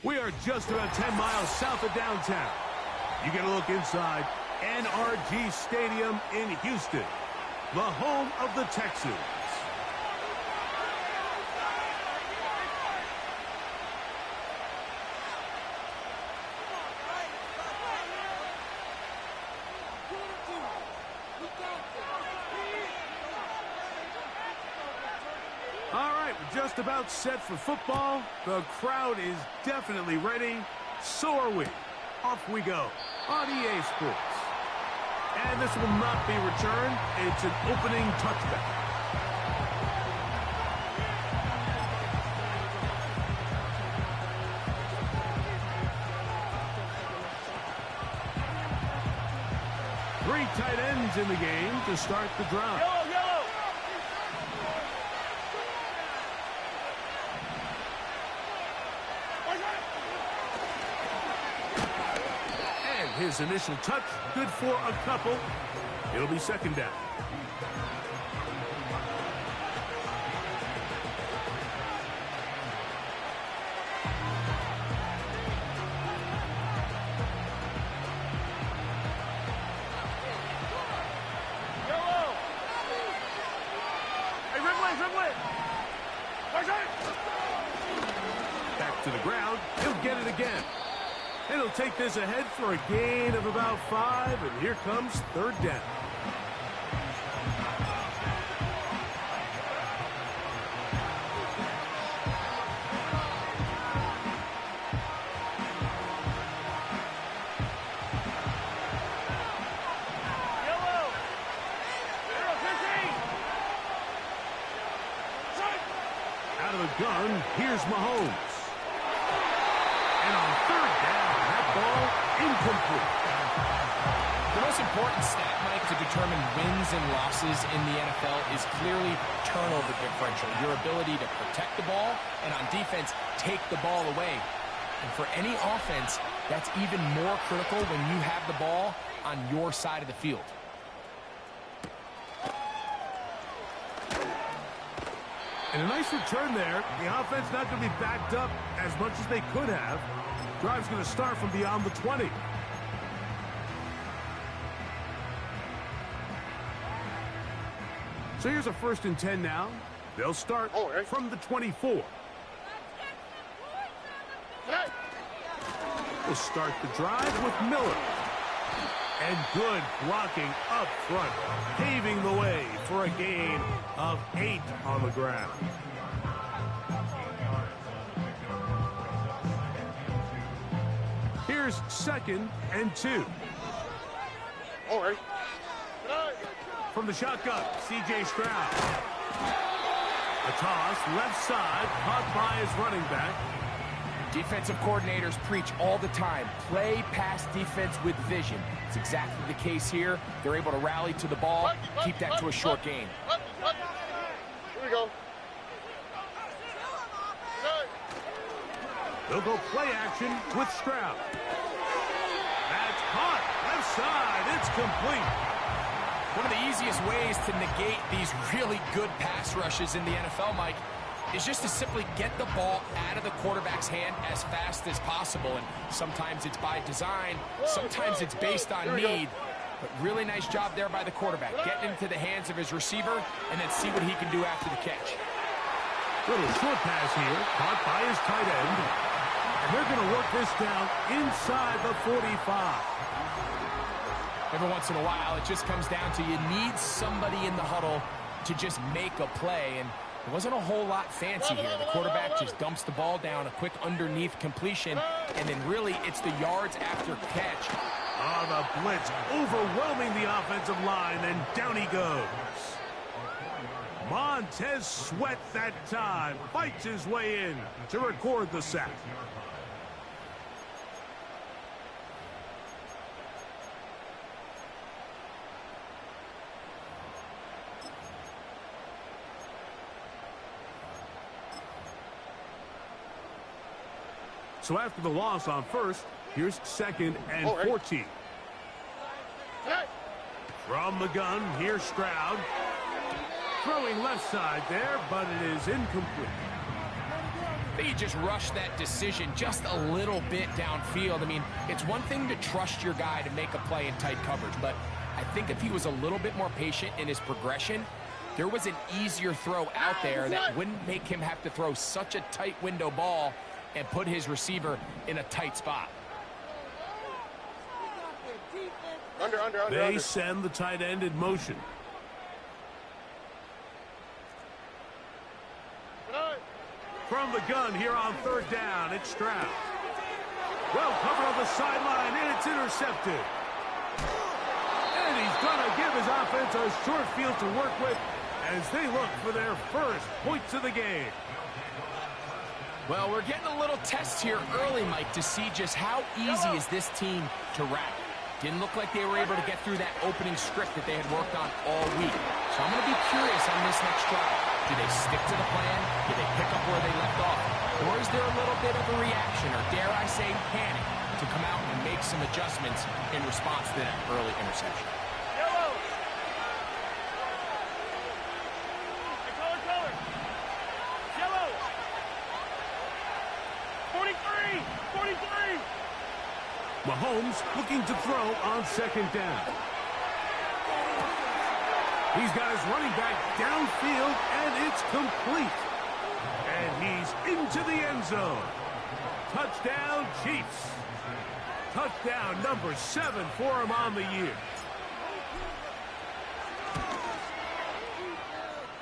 We are just about 10 miles south of downtown. You get a look inside NRG Stadium in Houston, the home of the Texans. All right, we're just about set for football. The crowd is definitely ready. So are we. Off we go on EA Sports. And this will not be returned. It's an opening touchback. Three tight ends in the game to start the drive. His initial touch, good for a couple. It'll be second down. Back to the ground. He'll get it again. And he'll take this ahead for a gain of about 5, and here comes third down. Out of the gun, here's Mahomes. And on third down, that ball incomplete. The most important stat, Mike, to determine wins and losses in the NFL is clearly turnover differential, your ability to protect the ball, and on defense, take the ball away. And for any offense, that's even more critical when you have the ball on your side of the field. And a nice return there. The offense not going to be backed up as much as they could have. Drive's going to start from beyond the 20. So here's a 1st and 10 now. They'll start from the 24. We'll start the drive with Miller. And good blocking up front, paving the way for a gain of 8 on the ground. Here's 2nd and 2. All right. From the shotgun, C.J. Stroud. A toss, left side, caught by his running back. Defensive coordinators preach all the time, play pass defense with vision. It's exactly the case here. They're able to rally to the ball, keep that to a short gain. Here we go. They'll go play action with Stroud. That's caught, left side, it's complete. One of the easiest ways to negate these really good pass rushes in the NFL, Mike, is just to simply get the ball out of the quarterback's hand as fast as possible. And sometimes it's by design, sometimes it's based on need. But really nice job there by the quarterback, getting into the hands of his receiver and then see what he can do after the catch. Little short pass here, caught by his tight end. And they're going to work this down inside the 45. Every once in a while, it just comes down to you need somebody in the huddle to just make a play. And it wasn't a whole lot fancy here. The quarterback just dumps the ball down, a quick underneath completion, and then really it's the yards after catch. Oh, the blitz overwhelming the offensive line, and down he goes. Montez Sweat that time fights his way in to record the sack. So after the loss on 1st, here's 2nd and 14. From the gun, here's Stroud. Throwing left side there, but it is incomplete. I think he just rushed that decision just a little bit downfield. I mean, it's one thing to trust your guy to make a play in tight coverage, but I think if he was a little bit more patient in his progression, there was an easier throw out there that wouldn't make him have to throw such a tight window ball and put his receiver in a tight spot. They send the tight end in motion. From the gun here on third down, it's Stroud. Well covered on the sideline, and it's intercepted. And he's going to give his offense a short field to work with as they look for their first points of the game. Well, we're getting a little test here early, Mike, to see just how easy is this team to wrap. Didn't look like they were able to get through that opening script that they had worked on all week. So I'm going to be curious on this next drive. Do they stick to the plan? Do they pick up where they left off? Or is there a little bit of a reaction, or dare I say panic, to come out and make some adjustments in response to that early interception? Yellow. Color. Yellow. 43. Mahomes looking to throw on second down. He's got his running back downfield, and it's complete. And he's into the end zone. Touchdown, Chiefs. Touchdown number 7 for him on the year.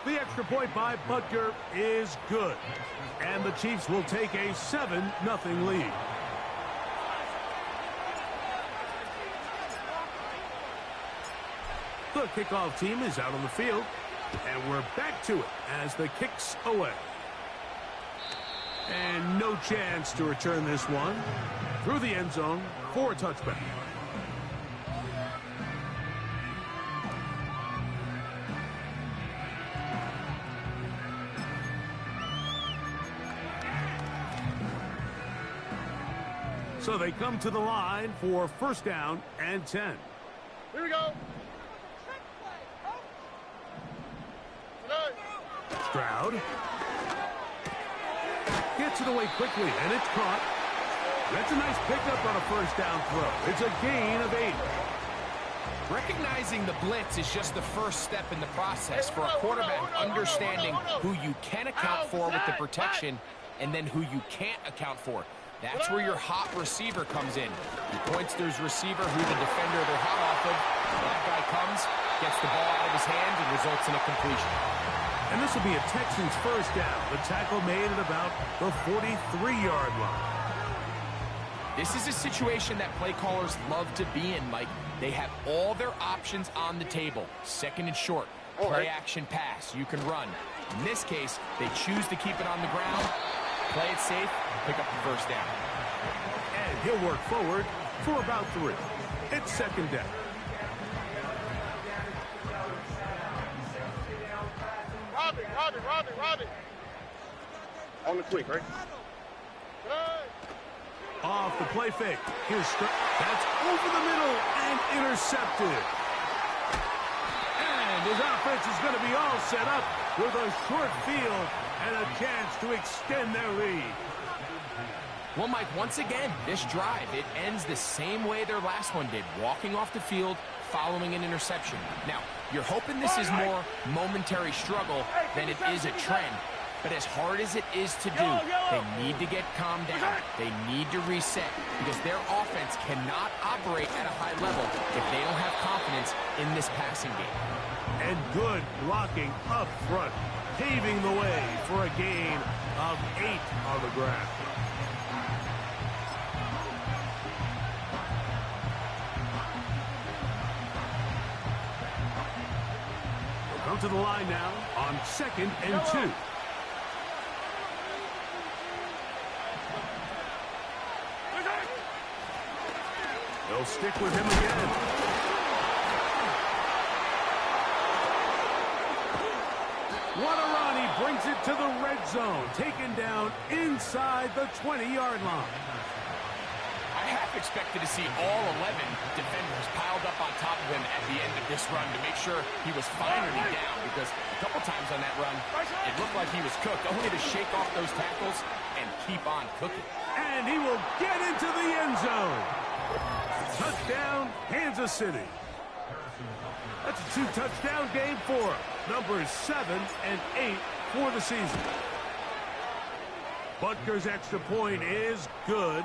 The extra point by Butker is good. And the Chiefs will take a 7-0 lead. The kickoff team is out on the field, and we're back to it as the kick's away. And no chance to return this one through the end zone for a touchback. So they come to the line for first down and 10. Here we go. Stroud gets it away quickly, and it's caught. That's a nice pickup on a first down throw. It's a gain of 8. Recognizing the blitz is just the first step in the process for a quarterback, understanding who you can account for with the protection and then who you can't account for. That's where your hot receiver comes in. He points to his receiver, who the defender they're hot off of. That guy comes, gets the ball out of his hands, and results in a completion. And this will be a Texans first down. The tackle made at about the 43-yard line. This is a situation that play callers love to be in, Mike. They have all their options on the table. Second and short, play action pass. You can run. In this case, they choose to keep it on the ground, play it safe, pick up the first down. And he'll work forward for about 3. It's second down. Robbie. On the quick, right? Off the play fake. Here's that's over the middle and intercepted. And his offense is going to be all set up with a short field and a chance to extend their lead. Well, Mike, once again, this drive, it ends the same way their last one did, walking off the field following an interception. Now, you're hoping this is more momentary struggle than it is a trend. But as hard as it is to do, they need to get calmed down. They need to reset because their offense cannot operate at a high level if they don't have confidence in this passing game. And good blocking up front, paving the way for a gain of 8 on the ground. We'll come to the line now on second and 2. They'll stick with him again. What a run. He brings it to the red zone. Taken down inside the 20-yard line. I have expected to see all 11 defenders piled up on top of him at the end of this run to make sure he was finally down, because a couple times on that run, it looked like he was cooked, only to shake off those tackles and keep on cooking. And he will get into the end zone. Touchdown, Kansas City. That's a 2-touchdown game for him. Numbers 7 and 8 for the season. Butker's extra point is good.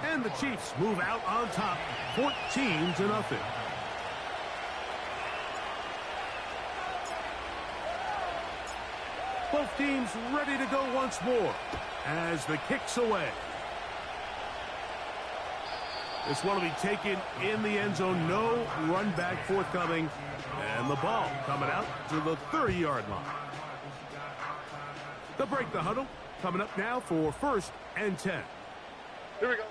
And the Chiefs move out on top, 14-0. Both teams ready to go once more as the kick's away. This one will be taken in the end zone. No run back forthcoming. And the ball coming out to the 30-yard line. They'll break the huddle. Coming up now for 1st and 10. Here we go.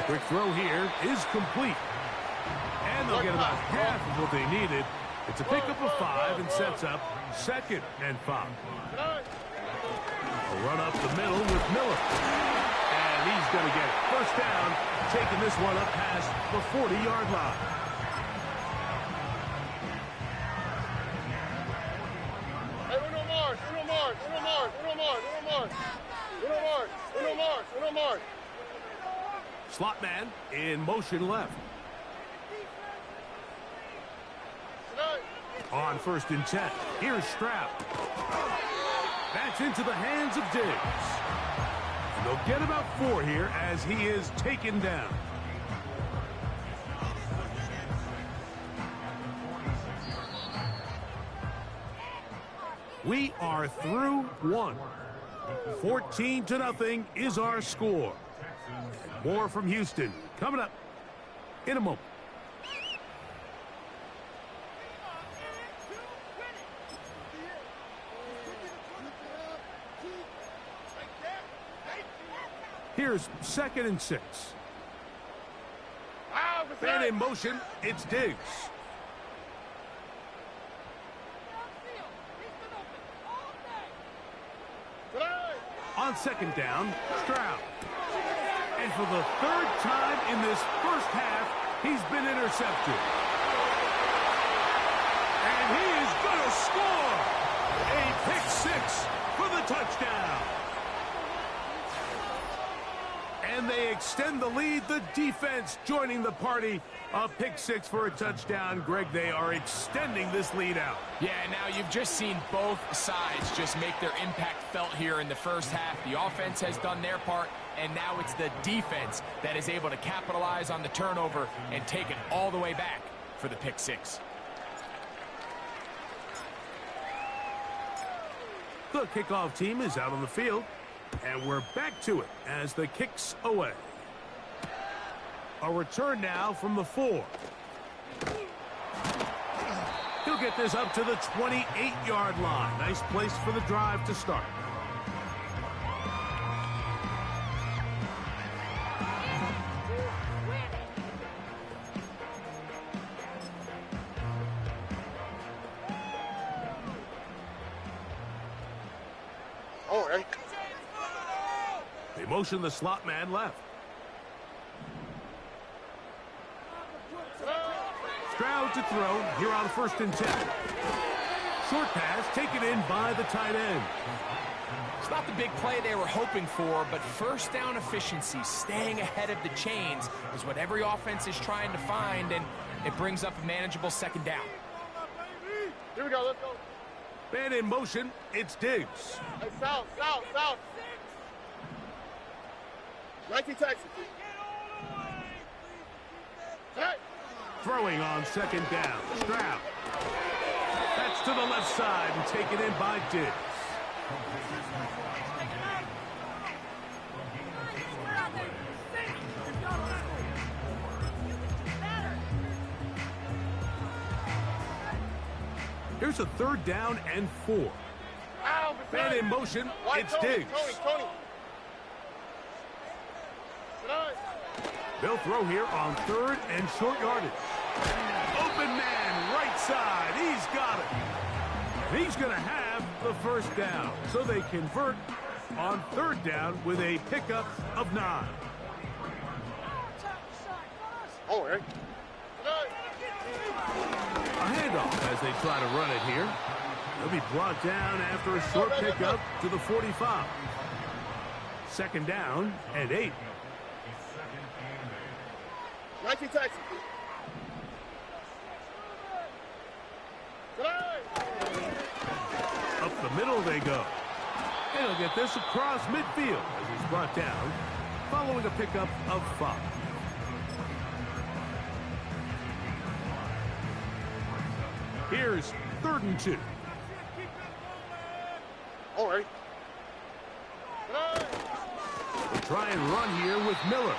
Quick throw here is complete. And they'll get about half of what they needed. It's a pickup of 5 and sets up 2nd and 5. A run up the middle with Miller. And he's going to get 1st down, taking this one up past the 40-yard line. Slot man in motion left. On 1st and 10. Here's Stroud. That's into the hands of Diggs. And they'll get about 4 here as he is taken down. We are through 1. 14-0 is our score. More from Houston coming up in a moment. Here's 2nd and 6. And in motion, it's Diggs. On 2nd down, Stroud. And for the 3rd time in this first half, he's been intercepted. And he is going to score. A pick-6 for the touchdown. And they extend the lead. The defense joining the party. A pick-6 for a touchdown. Greg, they are extending this lead out. Yeah, now you've just seen both sides just make their impact felt here in the first half. The offense has done their part, and now it's the defense that is able to capitalize on the turnover and take it all the way back for the pick-6. The kickoff team is out on the field, and we're back to it as the kick's away. A return now from the 4. He'll get this up to the 28-yard line. Nice place for the drive to start. They motion the slot man left. Stroud to throw here on 1st and 10. Short pass taken in by the tight end. It's not the big play they were hoping for, but 1st down efficiency, staying ahead of the chains, is what every offense is trying to find, and it brings up a manageable 2nd down. Here we go, let's go. Man in motion, it's Diggs. Hey, south. 19 Texas. Hey. Throwing on 2nd down. Stroud. That's to the left side and taken in by Diggs. Here's a 3rd down and 4. Man in motion, it's Diggs. Tony. They'll throw here on 3rd and short yardage. Open man, right side. He's got it. And he's going to have the first down, so they convert on third down with a pickup of 9. Oh, Eric. A handoff as they try to run it here. They'll be brought down after a short pickup to the 45. Second down and 8. Nike Texas. Up the middle they go. And he'll get this across midfield as he's brought down following a pickup of 5. Here's 3rd and 2. All right. We'll try and run here with Miller.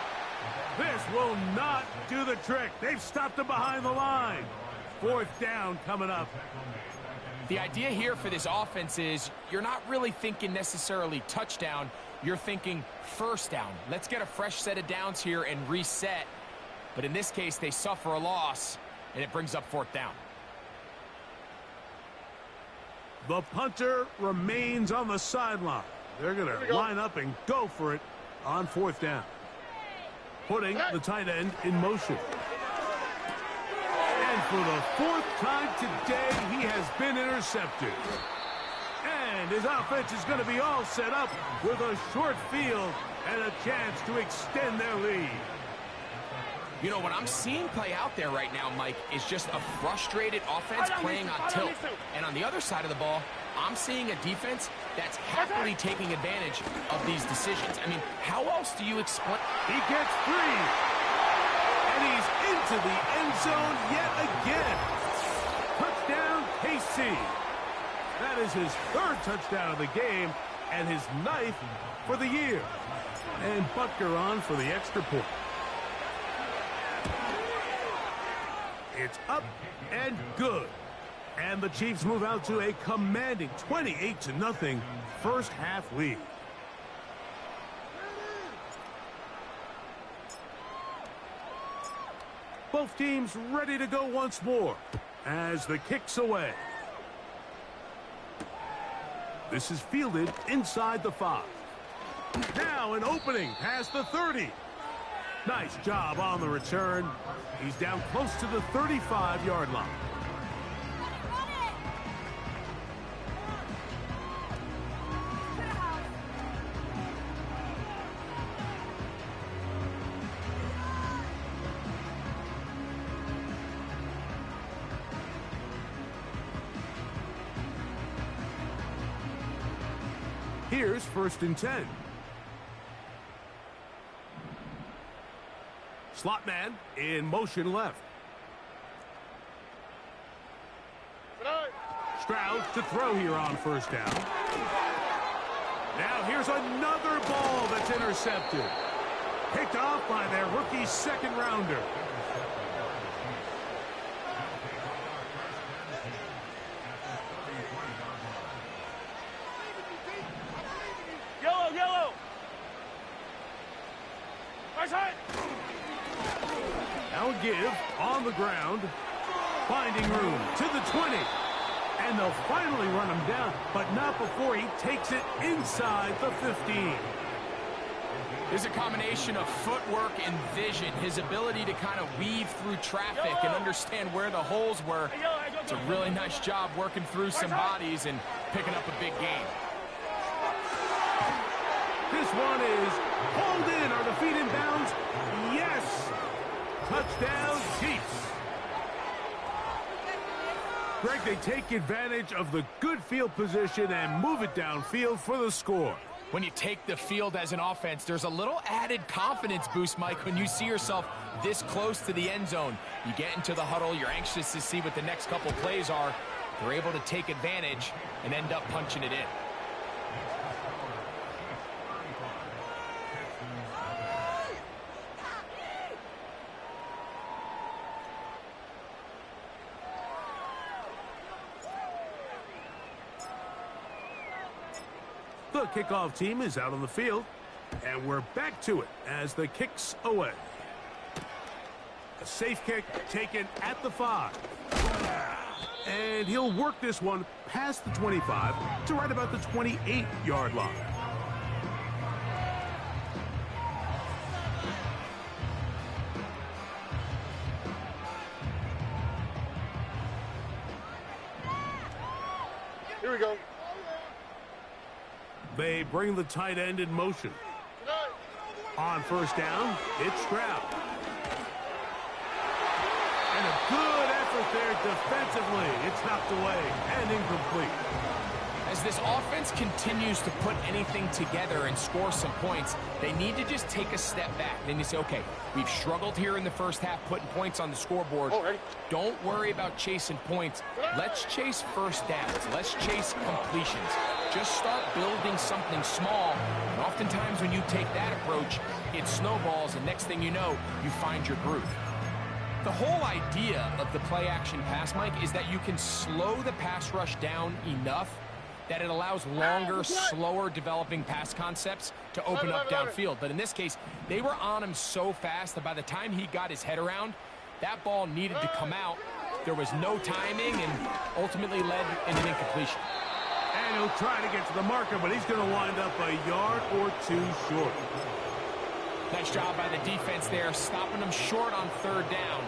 This will not do the trick. They've stopped him behind the line. 4th down coming up. The idea here for this offense is you're not really thinking necessarily touchdown. You're thinking first down. Let's get a fresh set of downs here and reset. But in this case, they suffer a loss, and it brings up 4th down. The punter remains on the sideline. They're going to line up and go for it on 4th down. Putting the tight end in motion. And for the 4th time today, he has been intercepted. And his offense is going to be all set up with a short field and a chance to extend their lead. You know, what I'm seeing play out there right now, Mike, is just a frustrated offense playing on tilt. And on the other side of the ball, I'm seeing a defense that's happily taking advantage of these decisions. I mean, how else do you explain? He gets 3. And he's into the end zone yet again. Touchdown, KC. That is his 3rd touchdown of the game and his 9th for the year. And Butker on for the extra point. It's up and good. And the Chiefs move out to a commanding 28-0 first half lead. Both teams ready to go once more as the kick's away. This is fielded inside the 5. Now an opening past the 30. Nice job on the return. He's down close to the 35-yard line. Here's 1st and 10. Slot man in motion left. Stroud to throw here on 1st down. Now here's another ball that's intercepted. Picked off by their rookie 2nd rounder. Yellow. Now a give on the ground. Finding room to the 20. And they'll finally run him down, but not before he takes it inside the 15. There's a combination of footwork and vision, his ability to kind of weave through traffic and understand where the holes were. It's a really nice job working through some bodies and picking up a big gain. This one is pulled in. Are the feet in bounds? Yes! Touchdown, Chiefs. Greg, they take advantage of the good field position and move it downfield for the score. When you take the field as an offense, there's a little added confidence boost, Mike, when you see yourself this close to the end zone. You get into the huddle, you're anxious to see what the next couple plays are. They're able to take advantage and end up punching it in. The kickoff team is out on the field, and we're back to it as the kick's away. A safe kick taken at the 5. And he'll work this one past the 25 to right about the 28-yard line. Here we go. They bring the tight end in motion. On first down, it's Stroud. And a good effort there defensively. It's knocked away and incomplete. As this offense continues to put anything together and score some points, they need to just take a step back. Then you say, okay, we've struggled here in the first half putting points on the scoreboard. Don't worry about chasing points. Let's chase first downs. Let's chase completions. Just start building something small. And oftentimes when you take that approach, it snowballs, and next thing you know, you find your groove. The whole idea of the play-action pass, Mike, is that you can slow the pass rush down enough that it allows longer, slower developing pass concepts to open up downfield. But in this case, they were on him so fast that by the time he got his head around, that ball needed to come out. There was no timing and ultimately led in an incompletion. And he'll try to get to the marker, but he's going to wind up a yard or two short. Nice job by the defense there, stopping him short on third down.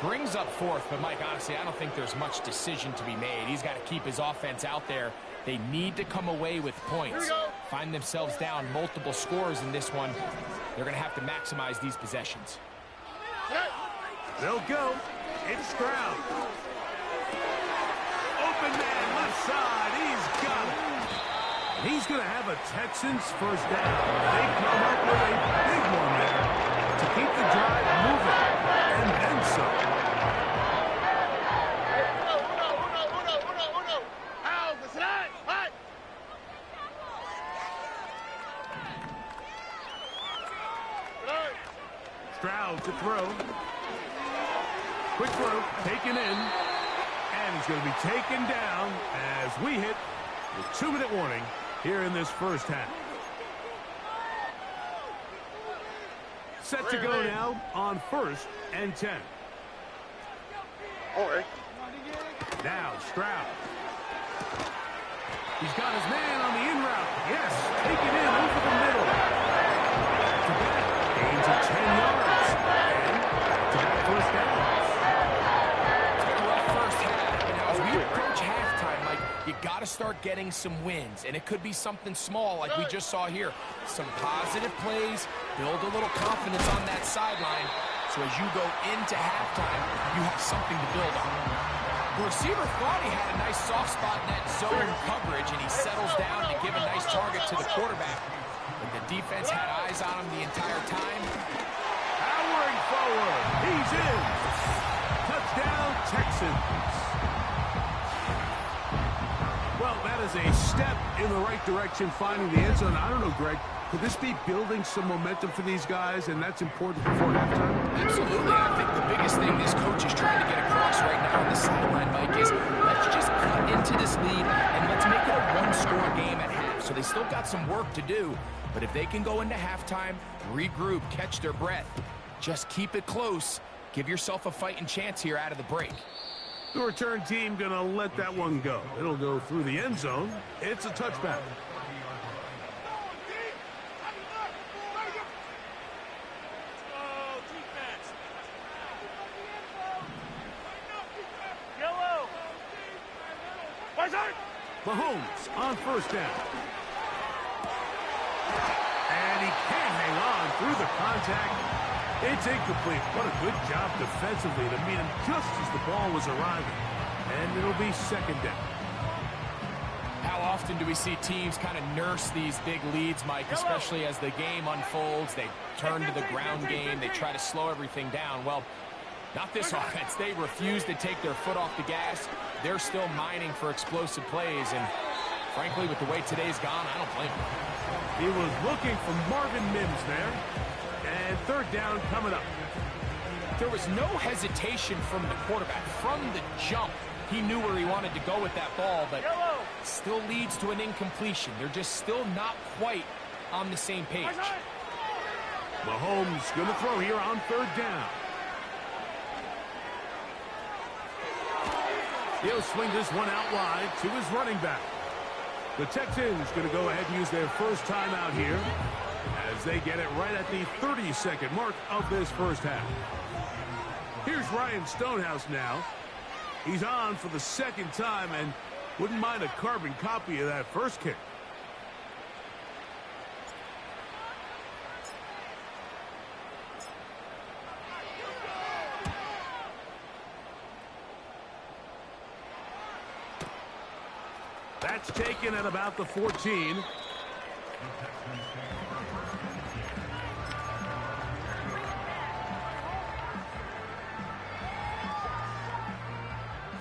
Brings up fourth, but Mike, honestly, I don't think there's much decision to be made. He's got to keep his offense out there. They need to come away with points. Find themselves down multiple scores in this one. They're going to have to maximize these possessions. They'll go. It's Stroud. Open man, left side. He's got it. He's going to have a Texans first down. They come up with a big one there to keep the drive moving. And then some. Stroud to throw. Quick throw, taken in. And he's going to be taken down as we hit the 2-minute warning here in this first half. Set to go now on 1st and 10. All right. Now Stroud. He's got his man on the in route. Yes, take it in over the middle. To back, gains of 10 yards. And to back first down. It's been a rough first half, but now as we approach halftime, Mike, you got to start getting some wins, and it could be something small like we just saw here. Some positive plays, build a little confidence on that sideline, so as you go into halftime, you have something to build on. The receiver thought he had a nice soft spot in that zone coverage, and he settles down to give a nice target to the quarterback. But the defense had eyes on him the entire time. Powering forward. He's in. Touchdown, Texans. Well, that is a step in the right direction, finding the end zone. I don't know, Greg. Could this be building some momentum for these guys, and that's important before halftime? Absolutely. I think the biggest thing this coach is trying to get across right now on the sideline, Mike, is let's just cut into this lead and let's make it a one-score game at half. So they still got some work to do, but if they can go into halftime, regroup, catch their breath, just keep it close, give yourself a fighting chance here out of the break. The return team going to let that one go. It'll go through the end zone. It's a touchback. Mahomes on first down. And he can't hang on through the contact. It's incomplete. What a good job defensively to meet him just as the ball was arriving. And it'll be second down. How often do we see teams kind of nurse these big leads, Mike, especially as the game unfolds? They turn to the ground game. They try to slow everything down. Well, not this offense. They refuse to take their foot off the gas. They're still mining for explosive plays, and frankly, with the way today's gone, I don't blame him. He was looking for Marvin Mims there, and third down coming up. There was no hesitation from the quarterback. From the jump, he knew where he wanted to go with that ball, but still leads to an incompletion. They're just still not quite on the same page. Mahomes going to throw here on third down. He'll swing this one out wide to his running back. The Texans going to go ahead and use their first timeout here as they get it right at the 30-second mark of this first half. Here's Ryan Stonehouse now. He's on for the second time and wouldn't mind a carbon copy of that first kick. That's taken at about the 14.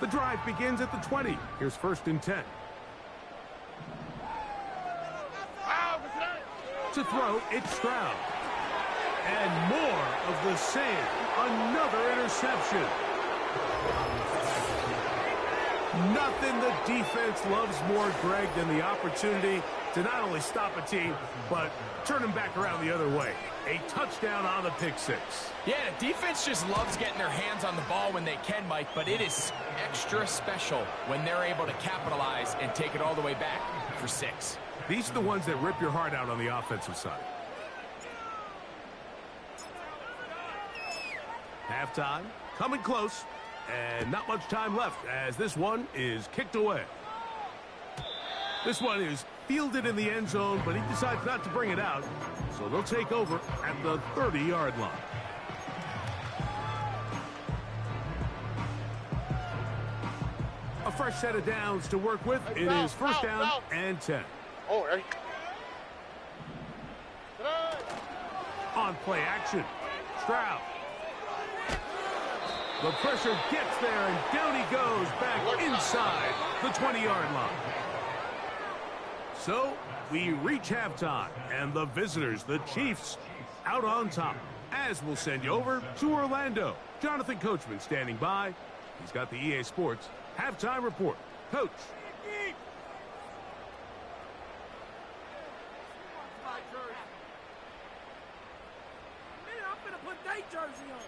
The drive begins at the 20. Here's 1st and 10. To throw, it's Stroud. And more of the same. Another interception. Nothing the defense loves more, Greg, than the opportunity to not only stop a team, but turn them back around the other way. A touchdown on the pick six. Yeah, the defense just loves getting their hands on the ball when they can, Mike, but it is extra special when they're able to capitalize and take it all the way back for 6. These are the ones that rip your heart out on the offensive side. Halftime, coming close. And not much time left as this one is kicked away. This one is fielded in the end zone, but he decides not to bring it out. So they'll take over at the 30-yard line. A fresh set of downs to work with. It is 1st down and 10. All right. On play action. Stroud. The pressure gets there, and down he goes back inside the 20-yard line. So we reach halftime, and the visitors, the Chiefs, out on top. As we'll send you over to Orlando. Jonathan Coachman standing by. He's got the EA Sports halftime report. Coach. I'm going to put their jersey on.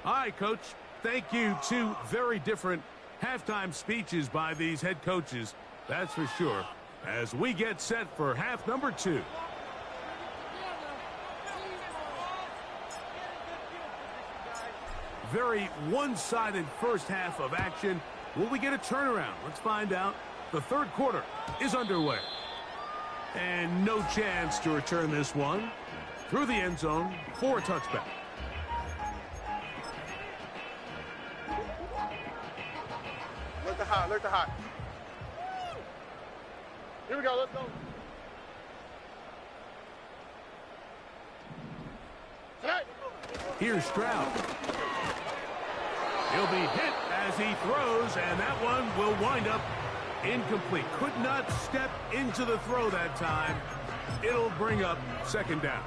All right, Coach. Thank you. 2 very different halftime speeches by these head coaches. That's for sure. As we get set for half number 2. Very one-sided first half of action. Will we get a turnaround? Let's find out. The third quarter is underway. And no chance to return this one. Through the end zone for a touchback. Look the hot. Here we go, let's go. Here's Stroud. He'll be hit as he throws, and that one will wind up incomplete. Could not step into the throw that time. It'll bring up 2nd down.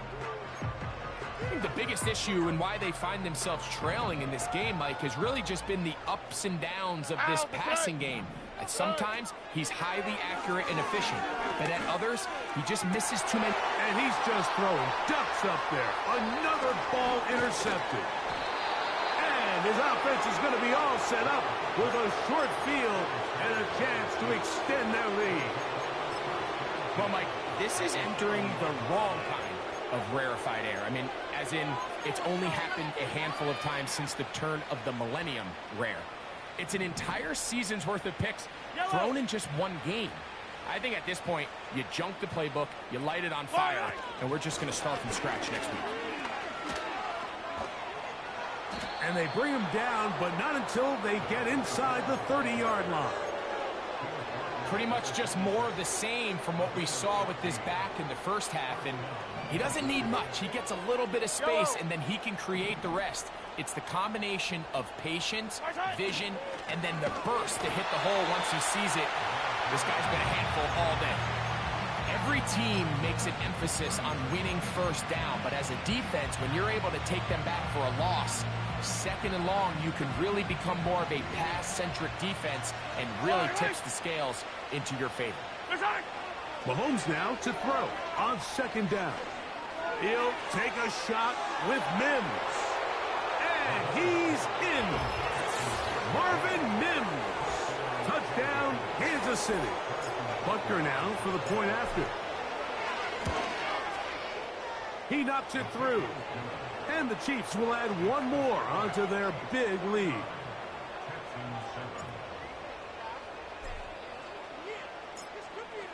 I think the biggest issue and why they find themselves trailing in this game, Mike, has really just been the ups and downs of this passing game. And sometimes he's highly accurate and efficient, but at others, he just misses too many. And he's just throwing ducks up there. Another ball intercepted. And his offense is going to be all set up with a short field and a chance to extend their lead. Well, Mike, this is entering the wrong kind of rarefied air. I mean, as in, it's only happened a handful of times since the turn of the millennium rare. It's an entire season's worth of picks thrown in just one game. I think at this point, you junk the playbook, you light it on fire, and we're just going to start from scratch next week. And they bring him down, but not until they get inside the 30-yard line. Pretty much just more of the same from what we saw with this back in the first half, and he doesn't need much. He gets a little bit of space, and then he can create the rest. It's the combination of patience, vision, and then the burst to hit the hole once he sees it. This guy's been a handful all day. Every Every team makes an emphasis on winning first down, but as a defense, when you're able to take them back for a loss, second and long, you can really become more of a pass-centric defense and really tips the scales into your favor. Mahomes now to throw on second down. He'll take a shot with Mims. And he's in. Marvin Mims. Touchdown, Kansas City. Butker now for the point after. He knocks it through. And the Chiefs will add one more onto their big lead.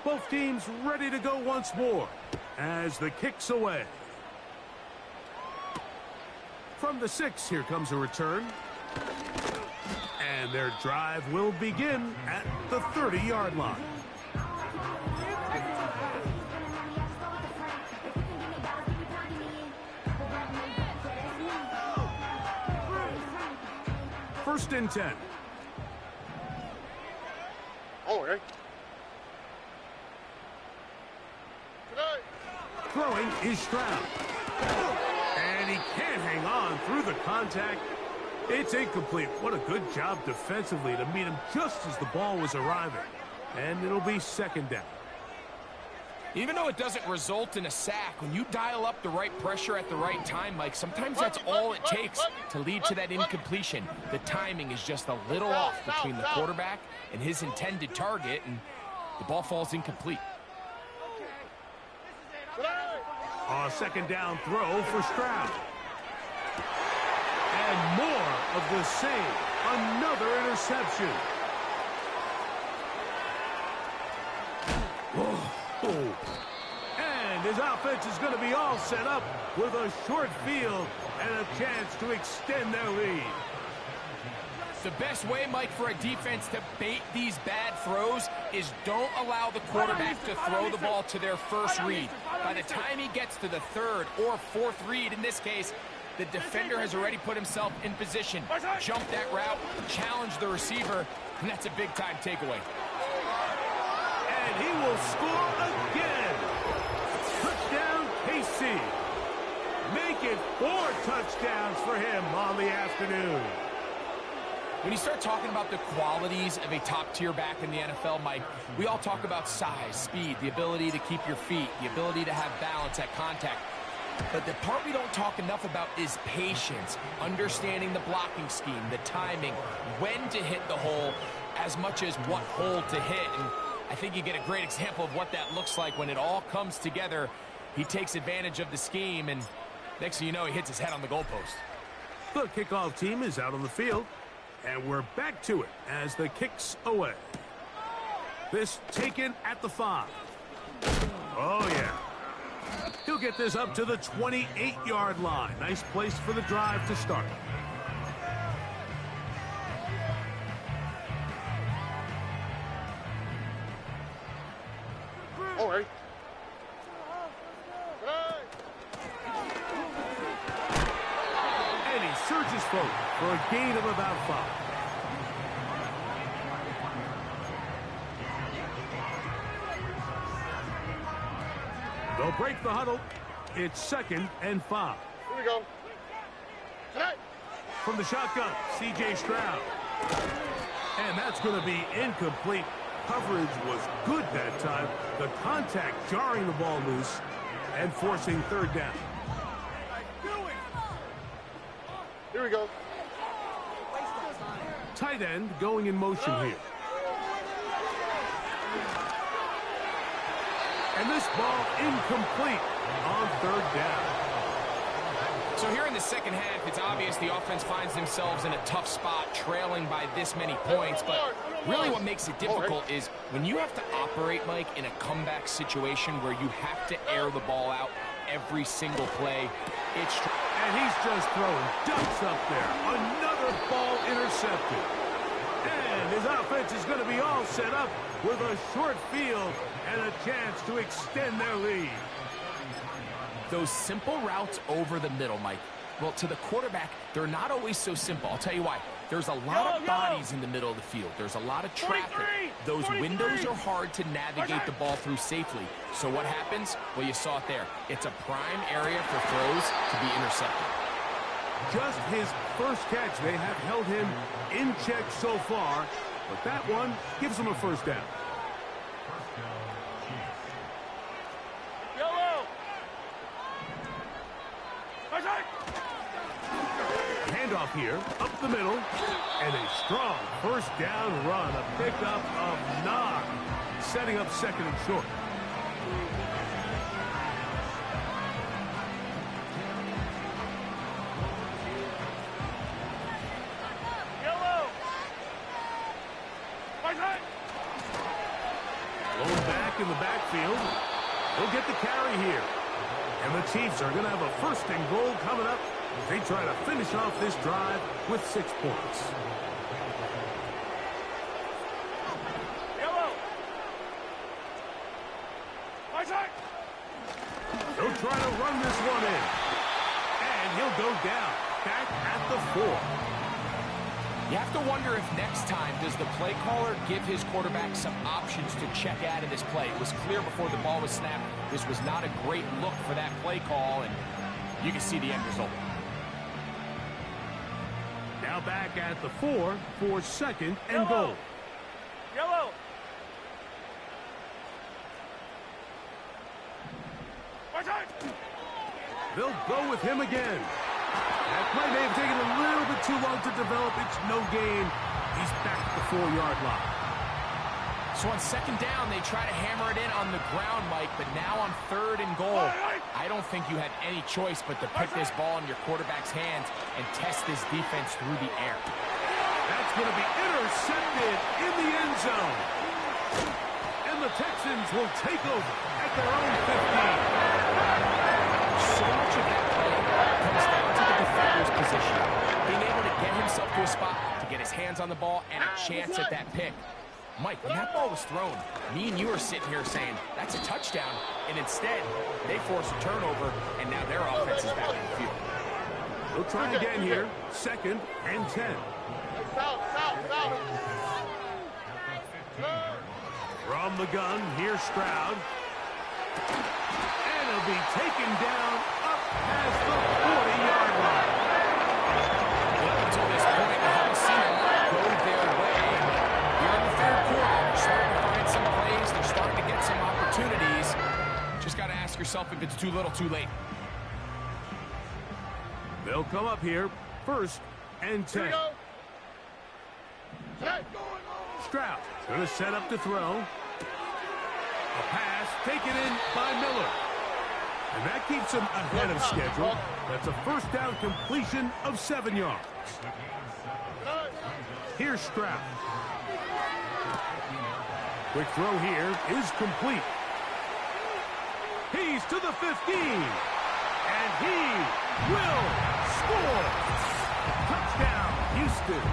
Both teams ready to go once more as the kick's away. From the 6, here comes a return. And their drive will begin at the 30-yard line. First and 10. All right. Throwing is Stroud. And he can't hang on through the contact. It's incomplete. What a good job defensively to meet him just as the ball was arriving. And it'll be second down. Even though it doesn't result in a sack, when you dial up the right pressure at the right time, Mike, sometimes that's all it takes to lead to that incompletion. The timing is just a little off between the quarterback and his intended target, and the ball falls incomplete. A second down throw for Stroud. And more of the same. Another interception. And his offense is going to be all set up with a short field and a chance to extend their lead. The best way, Mike, for a defense to bait these bad throws is don't allow the quarterback to throw the ball to their first read. By the time he gets to the third or fourth read, in this case, the defender has already put himself in position, jump that route, challenge the receiver, and that's a big-time takeaway. And he will score again. Touchdown, KC. Make it 4 touchdowns for him on the afternoon. When you start talking about the qualities of a top-tier back in the NFL, Mike, we all talk about size, speed, the ability to keep your feet, the ability to have balance at contact. But the part we don't talk enough about is patience, understanding the blocking scheme, the timing, when to hit the hole, as much as what hole to hit. And I think you get a great example of what that looks like when it all comes together. He takes advantage of the scheme, and next thing you know, he hits his head on the goalpost. The kickoff team is out on the field, and we're back to it as the kick's away. This taken at the 5. Oh, yeah. He'll get this up to the 28-yard line. Nice place for the drive to start. All right. And he surges forward for a gain of about 5. They'll break the huddle. It's 2nd and 5. Here we go. Tonight. From the shotgun, C.J. Stroud. And that's going to be incomplete. Coverage was good that time. The contact jarring the ball loose and forcing third down. Here we go. Tight end going in motion here. And this ball incomplete on third down. So here in the second half, it's obvious the offense finds themselves in a tough spot, trailing by this many points. But really what makes it difficult is when you have to operate, Mike, in a comeback situation where you have to air the ball out every single play. And he's just throwing ducks up there. Another ball intercepted. And his offense is going to be all set up with a short field and a chance to extend their lead. Those simple routes over the middle, Mike, well, to the quarterback, they're not always so simple. I'll tell you why. There's a lot of bodies in the middle of the field. There's a lot of traffic. Those windows are hard to navigate the ball through safely. So what happens? Well, you saw it there. It's a prime area for throws to be intercepted. Just his first catch. They have held him in check so far, but that one gives him a first down. Handoff here, up the middle, and a strong first down run, a pickup of 9, setting up second and short. Going back in the backfield, he'll get the carry here. And the Chiefs are going to have a first and goal coming up as they try to finish off this drive with 6 points. They'll try to run this one in. And he'll go down, back at the 4. You have to wonder if next time does the play caller give his quarterback some options to check out of this play. It was clear before the ball was snapped this was not a great look for that play call, and you can see the end result. Now back at the 4 for second and goal. Yellow. They'll go with him again. That play may have taken a little bit too long to develop. It's no gain. He's back at the 4-yard line. So on second down, they try to hammer it in on the ground, Mike, but now on third and goal, I don't think you had any choice but to put this ball in your quarterback's hands and test this defense through the air. That's going to be intercepted in the end zone. And the Texans will take over at their own 15. So much of that play comes down to the defender's position. Being able to get himself to a spot, to get his hands on the ball, and a chance at that pick. Mike, when that ball was thrown, me and you are sitting here saying, that's a touchdown. And instead, they force a turnover, and now their offense is back in the field. We'll try again here. Second and 10. From the gun, here's Stroud. And he'll be taken down up past the 40-yard line. Well, until this point, we haven't seen a lot go their way. Here in the third quarter, they're starting to find some plays. They're starting to get some opportunities. Just got to ask yourself if it's too little, too late. They'll come up here. First and 10. Stroud going to set up to throw. A pass taken in by Miller. And that keeps him ahead of schedule. That's a first down completion of 7 yards. Here's Stroud. Quick throw here is complete. He's to the 15. And he will score. Touchdown, Houston.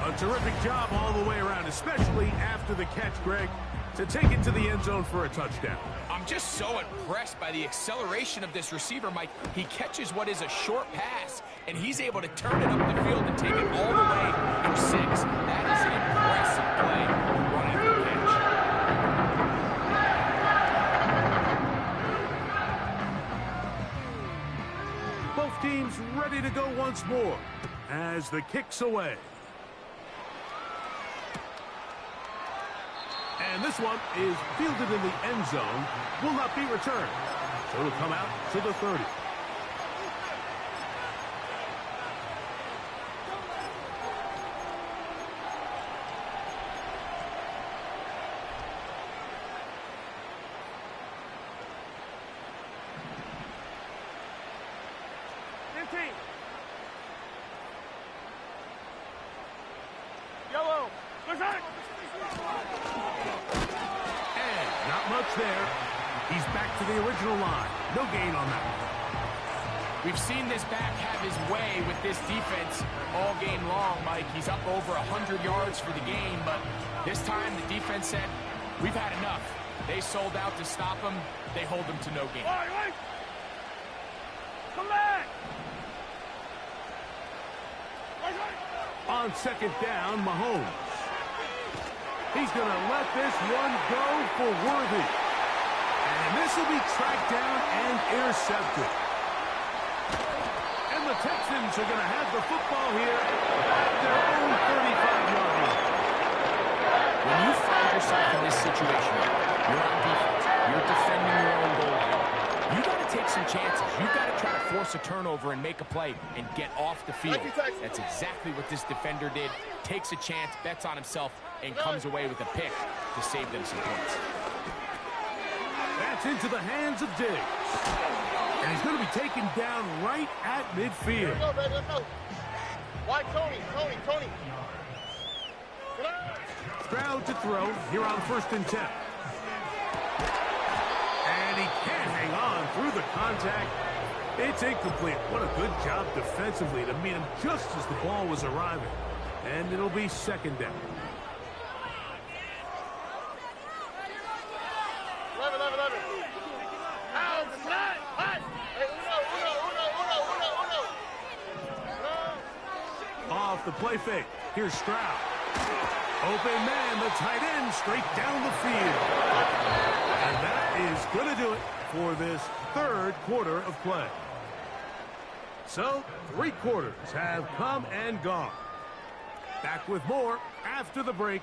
A terrific job all the way around, especially after the catch, Greg, to take it to the end zone for a touchdown. I'm just so impressed by the acceleration of this receiver, Mike. He catches what is a short pass, and he's able to turn it up the field and take it all the way for 6. That is an impressive play run after catch. Both teams ready to go once more as the kick's away. And this one is fielded in the end zone, will not be returned. So it'll come out to the 30. Yellow. And not much there. He's back to the original line. No gain on that. We've seen this back have his way with this defense all game long, Mike. He's up over 100 yards for the game, but this time the defense said, we've had enough. They sold out to stop him. They hold him to no gain. Come back. On second down, Mahomes. He's going to let this one go for Worthy. And this will be tracked down and intercepted. And the Texans are going to have the football here at their own 35-yard line. When you find yourself in this situation, you're on defense, you're defending your own goal. You got to take some chances. You've got to try to force a turnover and make a play and get off the field. That's exactly what this defender did. Takes a chance, bets on himself, and comes away with a pick to save them some points. That's into the hands of Diggs. And he's going to be taken down right at midfield. Let's go, baby, let's go. Why Tony? Stroud to throw here on 1st and 10. And he can't hang on through the contact. It's incomplete. What a good job defensively to meet him just as the ball was arriving. And it'll be 2nd down. 11. Out, the slide. Hey, uno. Off the play fake. Here's Stroud. Open man, the tight end, straight down the field. And that is going to do it for this 3rd quarter of play. So, 3 quarters have come and gone. Back with more after the break.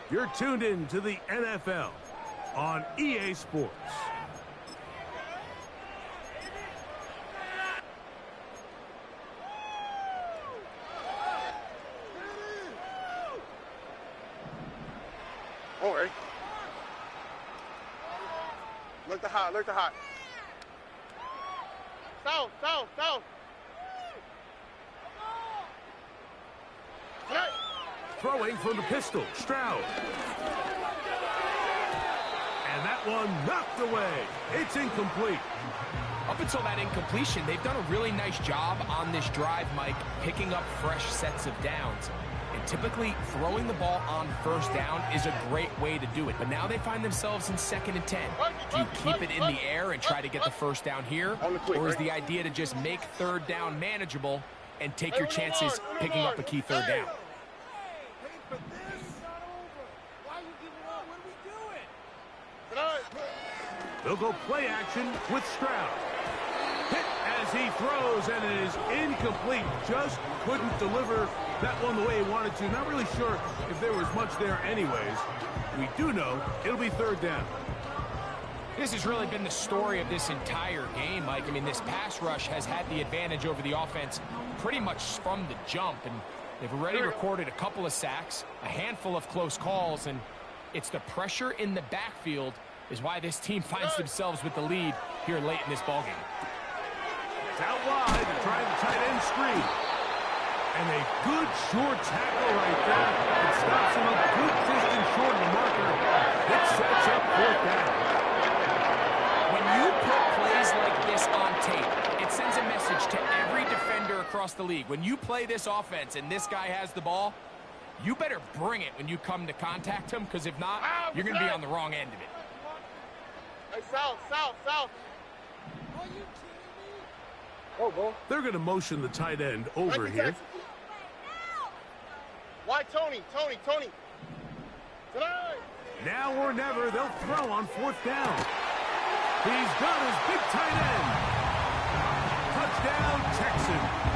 You're tuned in to the NFL on EA Sports. Don't worry. Look the hot. South. Throwing from the pistol, Stroud. And that one knocked away. It's incomplete. Up until that incompletion, they've done a really nice job on this drive, Mike, picking up fresh sets of downs. And typically, throwing the ball on 1st down is a great way to do it. But now they find themselves in 2nd and 10. Do you keep it in the air and try to get the 1st down here? Or is the idea to just make 3rd down manageable and take your chances picking up a key 3rd down? They'll go play action with Stroud. Hit as he throws, and it is incomplete. Just couldn't deliver that one the way he wanted to. Not really sure if there was much there anyways. We do know it'll be 3rd down. This has really been the story of this entire game, Mike. I mean, this pass rush has had the advantage over the offense pretty much from the jump, and they've already recorded a couple of sacks, a handful of close calls, and it's the pressure in the backfield is why this team finds themselves with the lead here late in this ballgame. It's out wide to try the tight end screen. And a good short tackle right there. It stops him a good distance short of the marker. It sets up 4th down. When you put plays like this on tape, it sends a message to every defender across the league. When you play this offense and this guy has the ball, you better bring it when you come to contact him, because if not, you're going to be on the wrong end of it. Hey, south. They're going to motion the tight end over here. Why Tony? Now or never, they'll throw on 4th down. He's got his big tight end. Touchdown, Texans.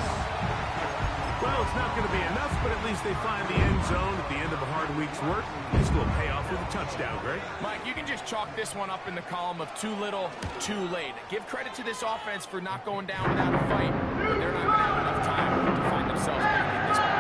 Well, it's not going to be enough, but at least they find the end zone at the end of a hard week's work. This will pay off with a touchdown, Greg. Mike, you can just chalk this one up in the column of too little, too late. Give credit to this offense for not going down without a fight, but they're not going to have enough time to find themselves back in this one.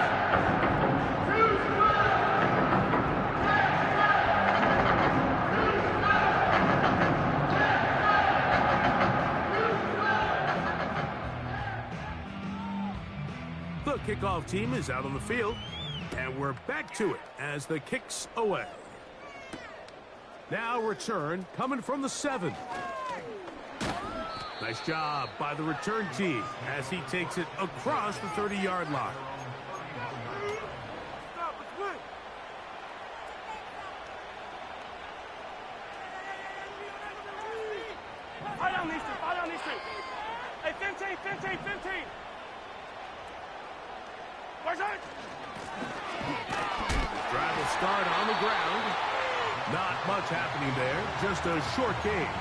The kickoff team is out on the field, and we're back to it as the kick's away. Now return coming from the 7. Nice job by the return team as he takes it across the 30-yard line. Fire down these two. Hey, 15. Drive will start on the ground. Not much happening there. Just a short game.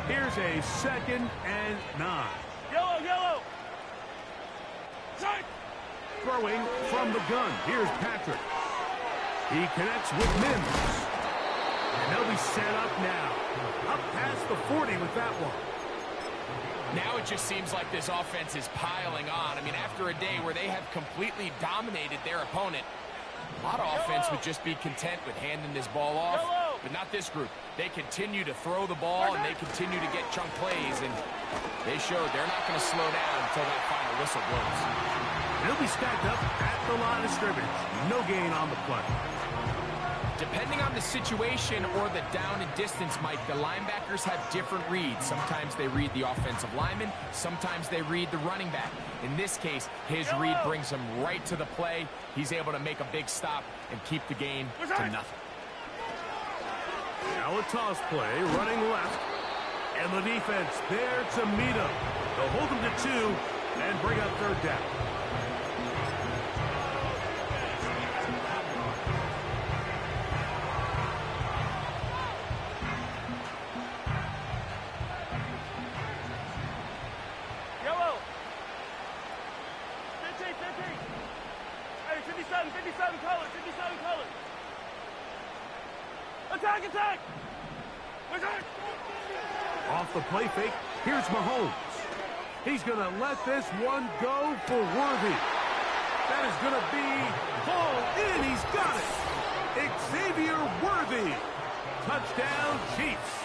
Here's a 2nd and 9. Yellow, yellow. Throwing from the gun. Here's Patrick. He connects with Mims. And they'll be set up now. Up past the 40 with that one. Now it just seems like this offense is piling on. I mean, after a day where they have completely dominated their opponent, a lot of offense would just be content with handing this ball off, but not this group. They continue to throw the ball, and they continue to get chunk plays, and they showed they're not going to slow down until that final whistle blows. They'll be stacked up at the line of scrimmage. No gain on the play. Depending on the situation or the down and distance, Mike, the linebackers have different reads. Sometimes they read the offensive lineman. Sometimes they read the running back. In this case, his read brings him right to the play. He's able to make a big stop and keep the gain to nothing. Now a toss play, running left. And the defense there to meet him. They'll hold him to 2 and bring up 3rd down. Yellow. 15, 15. Hey, 57 colors, 57 colors. Attack, attack. Attack. Off the play fake, here's Mahomes. He's going to let this one go for Worthy. That is going to be hauled in. He's got it. Xavier Worthy. Touchdown, Chiefs.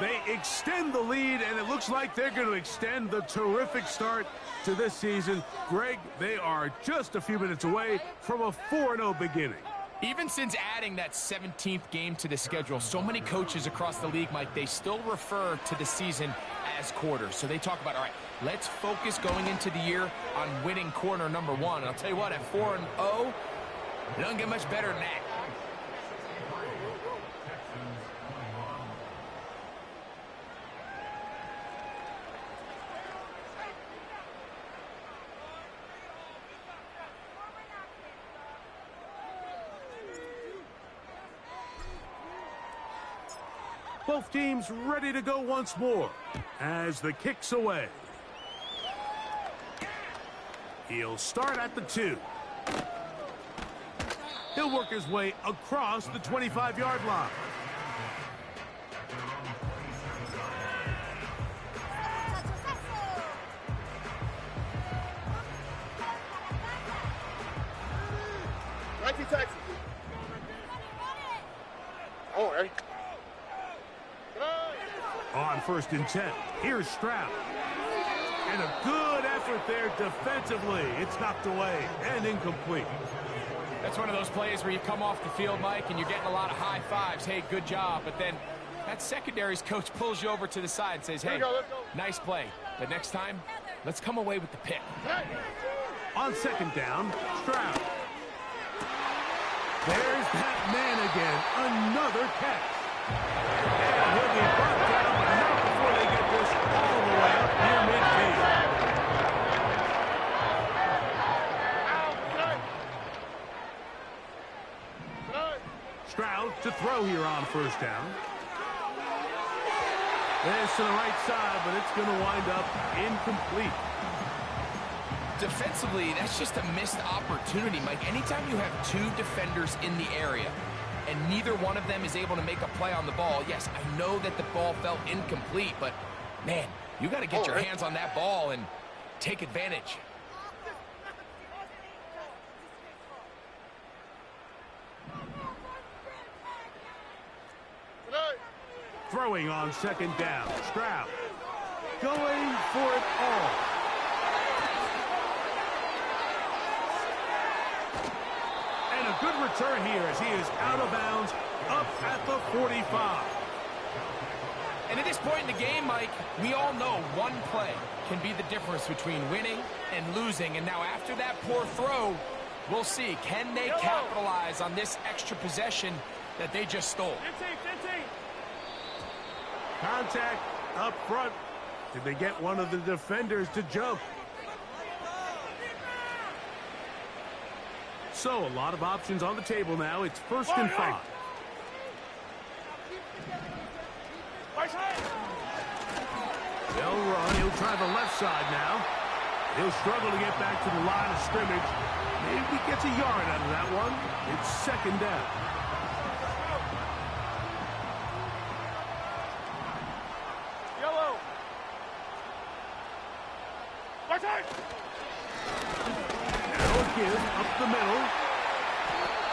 They extend the lead, and it looks like they're going to extend the terrific start to this season. Greg, they are just a few minutes away from a 4-0 beginning. Even since adding that 17th game to the schedule, so many coaches across the league, Mike, they still refer to the season as quarters. So they talk about, all right, let's focus going into the year on winning quarter number 1. And I'll tell you what, at 4-0, it doesn't get much better than that. Both teams ready to go once more as the kick's away. He'll start at the 2. He'll work his way across the 25-yard line. Taxi. Oh, ready? On 1st and 10, here's Stroud. And a good effort there defensively. It's knocked away and incomplete. That's one of those plays where you come off the field, Mike, and you're getting a lot of high fives. Hey, good job. But then that secondary's coach pulls you over to the side and says, hey, let's go. Nice play. But next time, let's come away with the pick. On 2nd down, Stroud. There's that man again. Another catch. And he'll be brought down, but not before they get this all the way up near midfield. Stroud to throw here on 1st down. This to the right side, but it's going to wind up incomplete. Defensively, that's just a missed opportunity, Mike. Anytime you have 2 defenders in the area and neither one of them is able to make a play on the ball, yes, I know that the ball felt incomplete, but, man, you got to get your hands on that ball and take advantage. Throwing on 2nd down, Stroud going for it all. And a good return here as he is out of bounds up at the 45. And at this point in the game, Mike, we all know one play can be the difference between winning and losing. And now after that poor throw, we'll see, can they capitalize on this extra possession that they just stole? 15. Contact up front. Did they get one of the defenders to jump? So, a lot of options on the table now. It's 1st and 5. They'll run. He'll try the left side now. He'll struggle to get back to the line of scrimmage. Maybe he gets a yard out of that one. It's 2nd down. Yellow. Now again, up the middle.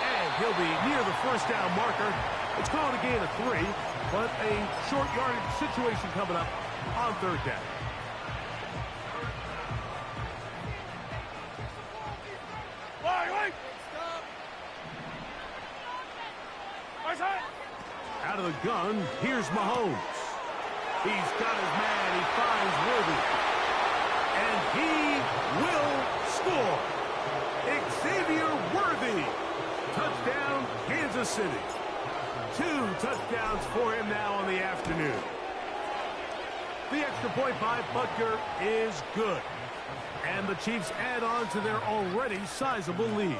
And he'll be near the 1st down marker. It's called a gain of 3, but a short yardage situation coming up on 3rd down. Out of the gun, here's Mahomes. He's got his man. He finds Worthy. And he will score. Xavier Worthy. Touchdown, Kansas City. 2 touchdowns for him now on the afternoon. The extra point by Butker is good. And the Chiefs add on to their already sizable lead.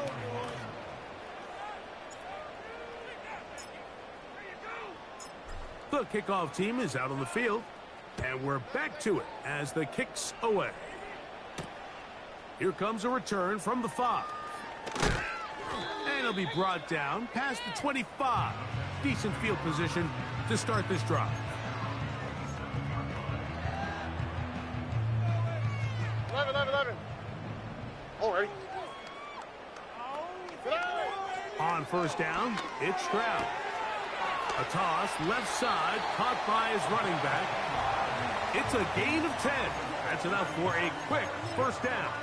The kickoff team is out on the field. And we're back to it as the kick's away. Here comes a return from the 5. And he'll be brought down past the 25. Decent field position to start this drive. All right. On 1st down, it's Stroud. A toss, left side, caught by his running back. It's a gain of 10. That's enough for a quick 1st down.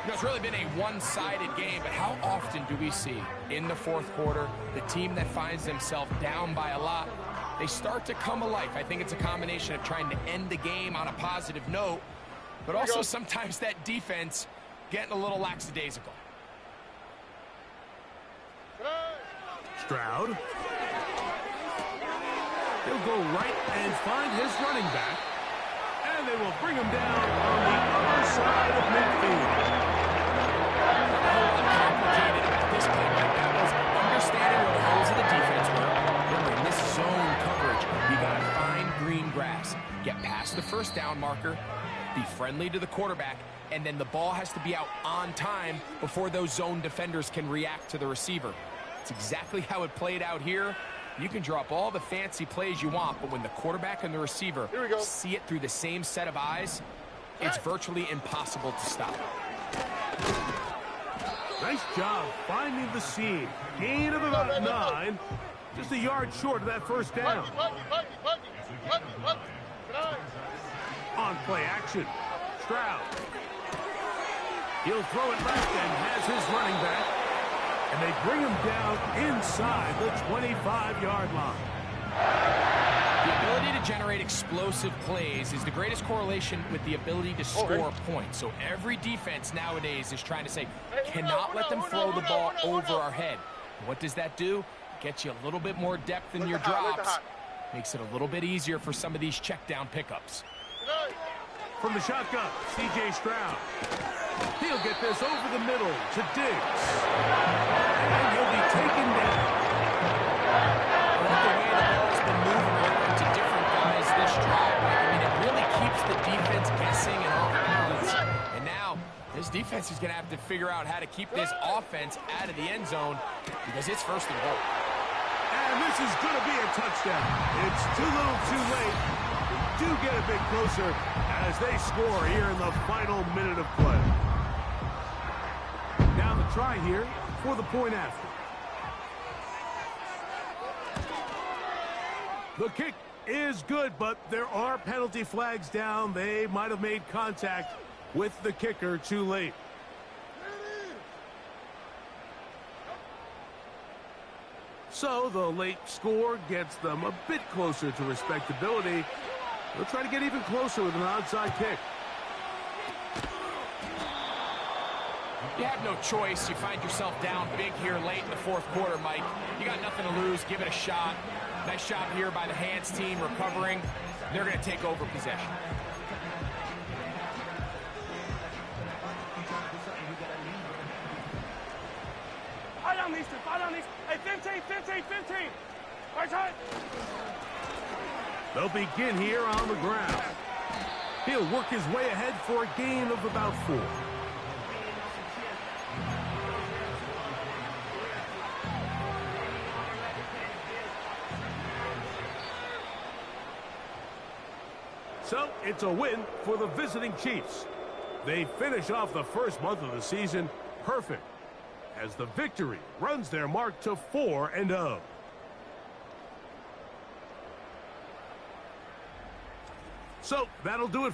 You know, it's really been a one-sided game, but how often do we see in the 4th quarter the team that finds themselves down by a lot, they start to come alive. I think it's a combination of trying to end the game on a positive note, but also sometimes that defense getting a little lackadaisical. Stroud. He'll go right and find his running back. And they will bring him down on the other side of midfield. Complicated at this point, that was understanding where the holes of the defense were. Remember, in this zone coverage, you got to find green grass, get past the 1st down marker, be friendly to the quarterback, and then the ball has to be out on time before those zone defenders can react to the receiver. It's exactly how it played out here. You can drop all the fancy plays you want, but when the quarterback and the receiver see it through the same set of eyes, it's virtually impossible to stop. Nice job finding the seam. Gain of about 9. Just a yard short of that 1st down. On play action. Stroud. He'll throw it left and has his running back. And they bring him down inside the 25-yard line. The ability to generate explosive plays is the greatest correlation with the ability to score points. So every defense nowadays is trying to say, cannot let them throw the ball over our head. What does that do? Gets you a little bit more depth in your drops. Makes it a little bit easier for some of these check down pickups. From the shotgun, C.J. Stroud. He'll get this over the middle to Diggs. And he'll be taken down. I like the way the ball's been moving around to different guys this drive. I mean, it really keeps the defense guessing and off balance. And now, this defense is going to have to figure out how to keep this offense out of the end zone because it's 1st and goal. And this is going to be a touchdown. It's too little too late. Do get a bit closer as they score here in the final minute of play. Now the try here for the point after. The kick is good, but there are penalty flags down. They might have made contact with the kicker too late. So the late score gets them a bit closer to respectability. They'll try to get even closer with an onside kick. You have no choice. You find yourself down big here late in the 4th quarter, Mike. You got nothing to lose. Give it a shot. Nice job here by the Hands team recovering. they're going to take over possession. Fight on these. Hey, 15. Right side. They'll begin here on the ground. He'll work his way ahead for a gain of about 4. So, it's a win for the visiting Chiefs. They finish off the first month of the season perfect, as the victory runs their mark to 4-0. So, that'll do it